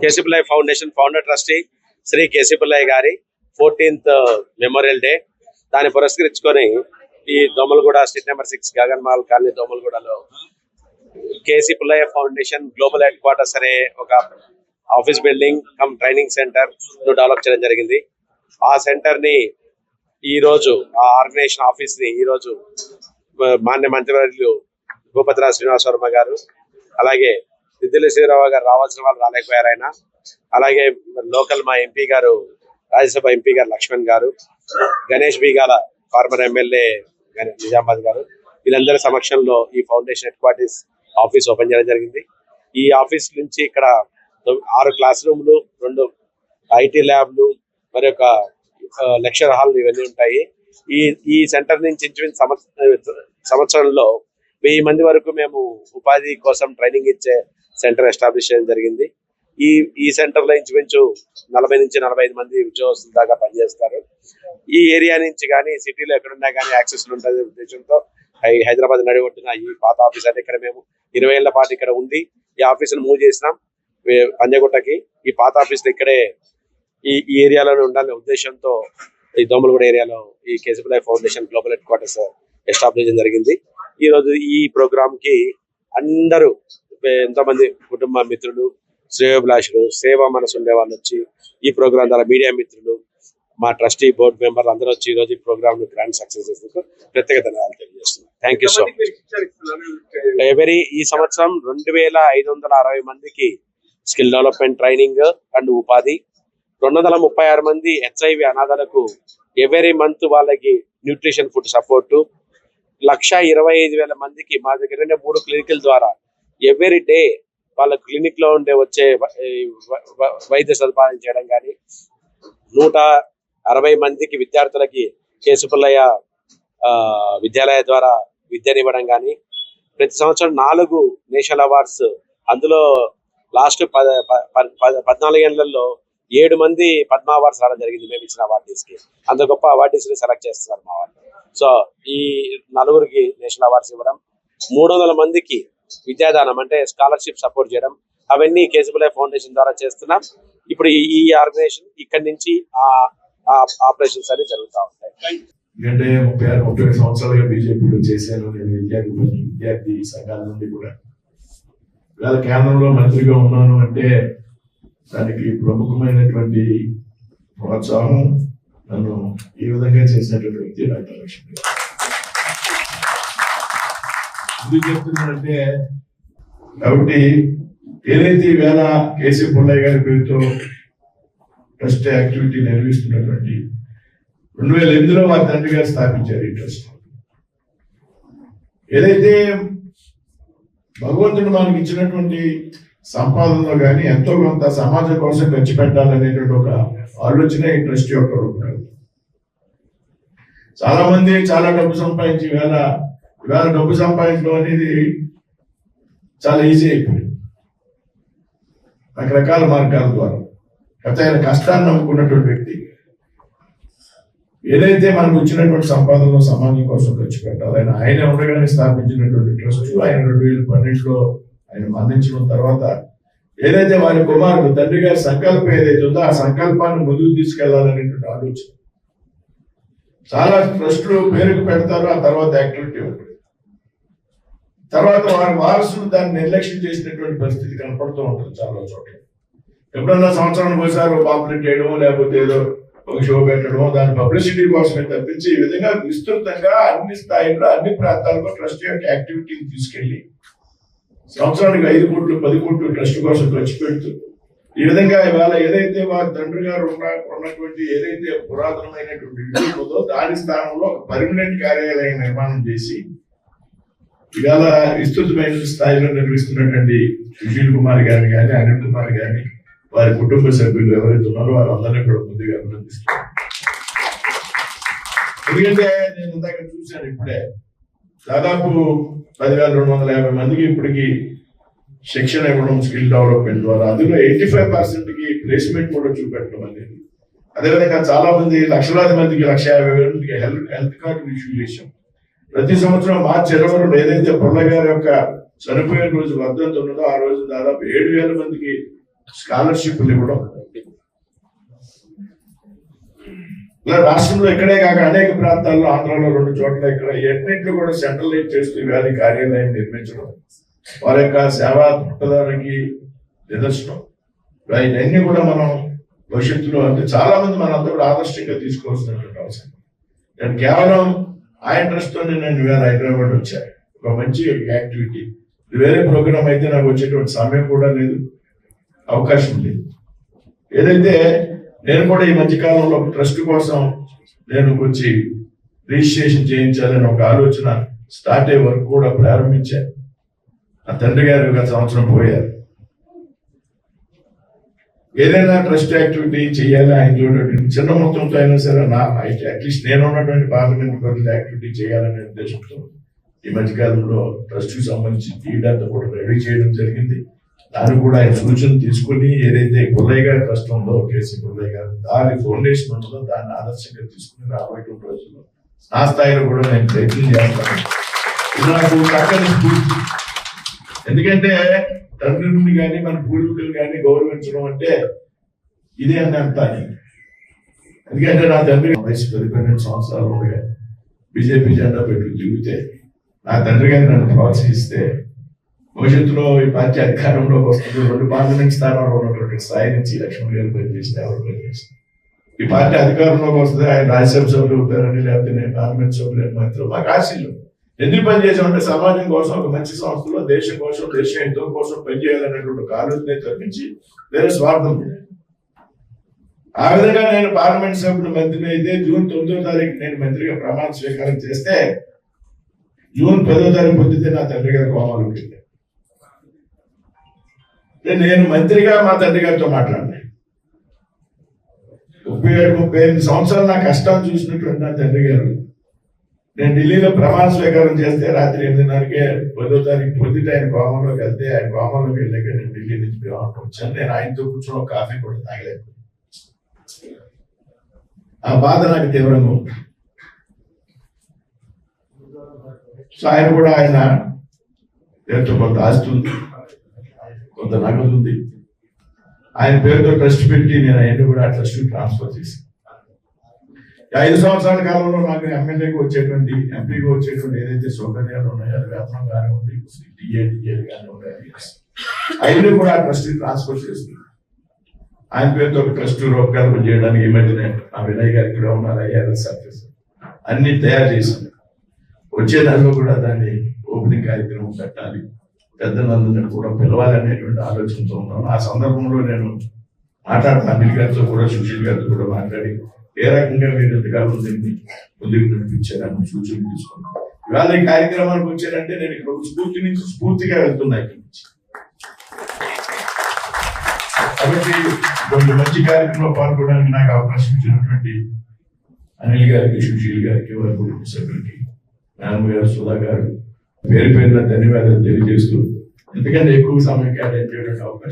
KC Pullaiah foundation founder trustee Shri KC Pullaiah గారి 14th memorial day. దాన్ని పురస్కరించుకొని ఈ Domalguda street number 6 Gaganmahal colony దోమలగూడలో KC Pullaiah foundation global headquarters అనే ఒక office building cum training centre develop చేయడం జరిగింది. ఆ సెంటర్ ని ఈ రోజు ఆ ఆర్గనైజేషన్ ఆఫీస్ ని ఈ రోజు మాన్య మంత్రివర్యులు భూపతిరాజు శ్రీనివాస వర్మ గారు, అలాగే సిద్దిల శ్రీరావు గారు రావాల్సిన వాళ్ళు రాలేకపోయారు ఆయన, అలాగే లోకల్ మా ఎంపీ గారు రాజ్యసభ ఎంపీ గారు లక్ష్మణ్ గారు, గణేష్ బీగాల ఫార్మర్ ఎమ్మెల్యే నిజామాబాద్ గారు, వీళ్ళందరి సమక్షంలో ఈ foundation head quarters office open చేయడం జరిగింది. ఈ ఆఫీస్ నుంచి ఇక్కడ 6 క్లాస్ రూమ్లు, 2 ఐటీ ల్యాబ్లు, మరి ఒక లెక్చర్ హాల్ ఇవన్నీ ఉంటాయి. ఈ సెంటర్ నుంచి సంవత్సరంలో 1000 మంది వరకు మేము ఉపాధి కోసం ట్రైనింగ్ ఇచ్చే సెంటర్ ఎస్టాబ్లిష్ చేయడం జరిగింది. ఈ సెంటర్ లో ఇంచుమించు 40 నుంచి 45 మంది ఉద్యోగస్తుల దాకా పనిచేస్తారు. ఈ ఏరియా నుంచి కానీ సిటీలో ఎక్కడున్నా కానీ యాక్సెస్ ఉంటుంది ఉద్దేశంతో హైదరాబాద్ నడిగొట్టిన ఈ పాత ఆఫీస్ అంటే ఇక్కడ మేము 20 ఏళ్ల పాటు ఇక్కడ ఉండి ఈ ఆఫీసును మూవ్ చేసినాం పంజగుట్టకి. ఈ పాత ఆఫీస్ ఇక్కడే ఈ ఏరియాలోనే ఉండాలనే ఉద్దేశంతో ఈ దోమలగూడ ఏరియాలో ఈ KC Pullaiah foundation global headquarters establish చేయడం జరిగింది. ఈ రోజు ఈ ప్రోగ్రామ్ కి అందరూ ఎంతో మంది కుటుంబ మిత్రులు, శ్రేయోభిలాషులు, సేవా మనసు ఉండే వాళ్ళు వచ్చి ఈ ప్రోగ్రామ్ ద్వారా మీడియా మిత్రులు, మా ట్రస్టీ బోర్డు మెంబర్లు అందరూ వచ్చి ఈ రోజు ఈ ప్రోగ్రామ్ ను గ్రాండ్ సక్సెస్ చేసినందుకు ప్రత్యేక ధన్యవాదాలు తెలియజేస్తున్నాను. Thank you so much. ఈ సంవత్సరం 2560 మందికి స్కిల్ డెవలప్మెంట్ ట్రైనింగ్ అండ్ ఉపాధి, 236 మంది HIV అనాథలకు ఎవరీ మంత్ వాళ్ళకి న్యూట్రిషన్ ఫుడ్ సపోర్టు, 125,000 మందికి మా దగ్గర 3 క్లినికల ద్వారా ఎవరీ డే వాళ్ళ క్లినిక్ లో వచ్చే వైద్య సదుపాయం చేయడం కానీ, 160 మందికి విద్యార్థులకి కేసీ పుల్లయ్య విద్యాలయ ద్వారా విద్యనివ్వడం కానీ, ప్రతి సంవత్సరం 4 నేషనల్ అవార్డ్స్, అందులో లాస్ట్ 14 ఏళ్లలో 7 మంది పద్మ అవార్డ్స్ రావడం జరిగింది మేము ఇచ్చిన అవార్డీస్ కి. అంత గొప్ప అవార్డీస్ ని సెలెక్ట్ చేస్తున్నారు మా వాళ్ళు. సో ఈ 4 నేషనల్ అవార్డ్స్ ఇవ్వడం, 300 మందికి విద్యాదానం అంటే స్కాలర్షిప్ సపోర్ట్ చేయడం, అవన్నీ కేసీ పుల్లయ్య ఫౌండేషన్ ద్వారా చేస్తున్నాం. ఇప్పుడు ఈ ఆర్గనైజేషన్ ఇక్కడి నుంచి ఆపరేషన్స్ అన్ని జరుగుతూ ఉంటాయి. ఎందుకంటే 30 సంవత్సరాలుగా బీజేపీలో చేశాను నేను. విద్యార్థి సంఘాల నుండి కూడా ఇవాళ కేంద్రంలో మంత్రిగా ఉన్నాను అంటే దానికి ప్రముఖమైనటువంటి ప్రోత్సాహం నన్ను ఈ విధంగా చేసినటువంటి వ్యక్తి డాక్టర్ లక్ష్మణ్ గారు. ఎందుకు చెప్తున్నానంటే, కాబట్టి ఏదైతే ఈవేళ కేసీ పుల్లయ్య గారి పేరుతో ట్రస్ట్ యాక్టివిటీ నిర్వహిస్తున్నటువంటి 2008లో వారి తండ్రి గారు స్థాపించారు ఈ ట్రస్ట్. ఏదైతే భగవంతుడు మనకి ఇచ్చినటువంటి సంపాదనలో కానీ ఎంతో కొంత సమాజం కోసం ఖర్చు పెట్టాలనేటువంటి ఒక ఆలోచన ఈ ట్రస్ట్ యొక్క రూపం. చాలా మంది చాలా డబ్బు సంపాదించి ఇవాళ డబ్బు సంపాదించడం అనేది చాలా ఈజీ అయిపోయింది రకరకాల మార్గాల ద్వారా. గత ఆయన కష్టాన్ని నమ్ముకున్నటువంటి వ్యక్తి ఏదైతే మనకు వచ్చినటువంటి సంపాదనలో సమాజం కోసం ఖర్చు పెట్టాలి ఆయన ఉండగానే స్థాపించినటువంటి ట్రస్ట్. ఆయన 2012లో ఆయన మరణించిన తర్వాత ఏదైతే వారి కుమారుడు తండ్రి గారి సంకల్పం ఏదైతే ఉందో ఆ సంకల్పాన్ని ముందుకు తీసుకెళ్లాలనేటువంటి ఆలోచన. చాలా ట్రస్టులు పేరుకు పెడతారు, ఆ తర్వాత యాక్టివిటీ ఉంటుంది. తర్వాత వారి వారసులు దాన్ని నిర్లక్ష్యం చేసినటువంటి పరిస్థితి కనపడుతూ ఉంటుంది చాలా చోట్ల. ఎప్పుడన్నా సంవత్సరానికి ఒకసారి పాంప్లెట్ చేయడమో లేకపోతే ఏదో ఒక షో పెట్టడమో దాని పబ్లిసిటీ కోసమే తప్పించి ఈ విధంగా విస్తృతంగా అన్ని స్థాయిలో అన్ని ప్రాంతాలకు ట్రస్ట్ యొక్క యాక్టివిటీని తీసుకెళ్లి సంవత్సరానికి 5 కోట్లు 10 కోట్లు ట్రస్ట్ కోసం ఖర్చు పెడుతూ ఈ విధంగా ఇవాళ ఏదైతే వారి తండ్రి గారు ఉన్నటువంటి ఏదైతే పురాతనమైనటువంటి ఇల్లు ఉందో దాని స్థానంలో ఒక పర్మనెంట్ కార్యాలయం నిర్మాణం చేసి ఇవాళ విస్తృతమైన స్థాయిలో నిర్వహిస్తున్నటువంటి సుశీల్ కుమార్ గారిని కానీ అనిల్ కుమార్ గారిని వారి కుటుంబ సభ్యులు ఎవరైతే ఉన్నారో వారందరినీ కూడా ముందుగా అభినందిస్తున్నారు. ఎందుకంటే నేను ఇందాక చూశాను, ఇప్పుడే దాదాపు 10,250 మందికి ఇప్పటికి శిక్షణ ఇవ్వడం స్కిల్ డెవలప్మెంట్ ద్వారా, అందులో 85%కి ప్లేస్మెంట్ కూడా చూపెట్టడం అనేది. అదేవిధంగా చాలా మంది లక్షలాది మందికి 150,000 హెల్త్ కార్డు ఇష్యూ చేశాం. ప్రతి సంవత్సరం మార్చి 22 ఏదైతే పుల్లయ్య గారి యొక్క చనిపోయిన రోజు వర్ధంతి ఉన్నదో ఆ రోజు దాదాపు 7,000 మందికి స్కాలర్షిప్లు ఇవ్వడం, ఇలా రాష్ట్రంలో ఇక్కడే కాక అనేక ప్రాంతాల్లో, ఆంధ్రాలో 2 చోట్ల ఇక్కడ ఎన్నింటిలో కూడా సెంట్రలైజ్ చేస్తూ వ్యాధి కార్యాలయం నిర్మించడం వారి యొక్క సేవా దృక్పథానికి నిదర్శనం. ఇవన్నీ కూడా మనం భవిష్యత్తులో అంటే చాలా మంది మనంతా కూడా ఆదర్శంగా తీసుకోవాల్సినటువంటి అవసరం. నేను కేవలం ఆయన ట్రస్ట్ తోనే నేను ఇవాళ హైదరాబాద్ వచ్చాను. ఒక మంచి యాక్టివిటీ, వేరే ప్రోగ్రామ్ అయితే నాకు వచ్చేటువంటి సమయం కూడా లేదు, అవకాశం లేదు. ఏదైతే నేను కూడా ఈ మధ్య కాలంలో ట్రస్ట్ కోసం నేను వచ్చి రిజిస్ట్రేషన్ చేయించాలని ఒక ఆలోచన స్టార్ట్ అయ్యే వరకు కూడా ప్రారంభించాను. నా తండ్రి గారు గత సంవత్సరం పోయారు. ఏదైనా ట్రస్ట్ యాక్టివిటీ చేయాలి, ఆయన చూడండి చిన్న మొత్తంతో అయినా సరే నా అట్లీస్ట్ నేను ఉన్నటువంటి పార్లమెంట్ పరిధి యాక్టివిటీ చేయాలనే ఉద్దేశంతో ఈ మధ్యకాలంలో ట్రస్ట్ కి సంబంధించి తీయడంతో కూడా రెడీ చేయడం జరిగింది. దాన్ని కూడా ఆయన సూచన తీసుకుని ఏదైతే పుల్లయ్య గారి ట్రస్ట్ ఉందో, కేసీ పుల్లయ్య గారు దాని ఫౌండేషన్ ఉందో దాన్ని ఆదర్శంగా తీసుకుని రాబోయేటువంటి రోజుల్లో నా స్థాయిలో కూడా నేను ప్రయత్నం చేస్తాను. ఇది నాకు చక్కని స్ఫూర్తి. ఎందుకంటే తండ్రిని కానీ మన పూర్వీకులు కానీ గౌరవించడం అంటే ఇదే అని అంటాను. ఎందుకంటే నా తండ్రి వయసు 12 సంవత్సరాలు ఉండగా బీజేపీ జెండా పెట్టి తిరిగితే నా తండ్రి గారిని నన్ను ప్రోత్సహిస్తే భవిష్యత్తులో ఈ పార్టీ అధికారంలోకి వస్తుంది. 2 పార్లమెంట్ స్థానాల్లో ఉన్నటువంటి స్థాయి నుంచి లక్ష్మణ్ గారు పనిచేస్తే ఎవరు పనిచేస్తారు. ఈ పార్టీ అధికారంలోకి వస్తుంది, ఆయన రాజ్యసభ సభ్యులు అవుతారని, లేకపోతే నేను పార్లమెంట్ సభ్యులు మాత్రం మాకు ఆశలు. ఎందుకు పనిచేసామంటే సమాజం కోసం, ఒక మంచి సంస్థలో దేశం కోసం, దేశ హితం కోసం పనిచేయాలనేటువంటి ఒక ఆలోచన తప్పించి వేరే స్వార్థం. ఆ విధంగా నేను పార్లమెంట్ సభ్యుడు మంత్రిని అయితే జూన్ 9వ తారీఖు నేను మంత్రిగా ప్రమాణ స్వీకారం చేస్తే జూన్ 10వ తారీఖు పొద్దుతే నా తండ్రి గారి కోమాలోకి వెళ్ళాను. నేను మంత్రిగా మా తండ్రి గారితో మాట్లాడినా. 37-38 సంవత్సరాలు నా కష్టాలు చూసినటువంటి నా తండ్రి గారు నేను ఢిల్లీలో ప్రమాణ స్వీకారం చేస్తే రాత్రి 8:30కే 10వ తారీఖు పొద్దుట ఆయన కోమంలోకి వెళ్తే, ఆయన కోమంలోకి వెళ్ళాక నేను ఢిల్లీ నుంచి వచ్చాను. నేను ఆయనతో కూర్చొని కాఫీ కూడా తాగలేదు. ఆ బాధ నాకు తీవ్రంగా ఉంది. సో ఆయన కూడా ఆయన పేరుతో కొంత ఆస్తి ఉంది, కొంత నగదు ఉంది. ఆయన పేరుతో ట్రస్ట్ పెట్టి నేను అవన్నీ కూడా ఆ ట్రస్ట్ ట్రాన్స్ఫర్ చేశాను. 5 సంవత్సరాల కాలంలో నాకు ఎమ్మెల్యేగా వచ్చేటువంటి, ఎంపీగా వచ్చేటువంటి ఏదైతే సౌకర్యాలు ఉన్నాయో అది వేతనం కానివ్వండి, డిఏలు కానివ్వండి, అవన్నీ కూడా ఆ ట్రస్ట్ ట్రాన్స్ఫర్ చేస్తుంది. ఆయన పేరుతో ఒక ట్రస్ట్ రూపకల్పన చేయడానికి ఈ మధ్యనే ఆ వినయ్ గారు ఇక్కడ ఉన్నారు, ఐఆర్ఎస్ ఆఫీసర్ అన్ని తయారు చేశాను. వచ్చే నెలలో కూడా దాన్ని ఓపెనింగ్ కార్యక్రమం పెట్టాలి, పెద్దలందరినీ కూడా పిలవాలనేటువంటి ఆలోచనతో ఉన్నాను. ఆ సందర్భంలో నేను మాట్లాడతాను అనిల్ గారితో కూడా, సుశీల్ గారితో కూడా మాట్లాడి ఏ రకంగా మీరు ఎంతకాలం దీన్ని ముందుకు నడిపించారని సూచనలు తీసుకున్నాను. ఇవాళ ఈ కార్యక్రమానికి వచ్చారంటే నేను ఇక్కడ స్ఫూర్తి నుంచి స్ఫూర్తిగా వెళ్తున్నా ఇక్కడి నుంచి. కాబట్టి కొన్ని మంచి కార్యక్రమంలో పాల్గొనడానికి నాకు అవకాశం ఇచ్చినటువంటి అనిల్ గారికి, సుశీల్ గారికి, వారి కుటుంబ సభ్యులకి, నాన్న గారు, సుధా గారు పేరు పేరున ధన్యవాదాలు తెలియజేస్తూ, ఎందుకంటే ఎక్కువ సమయం కేటాయించేటువంటి అవకాశం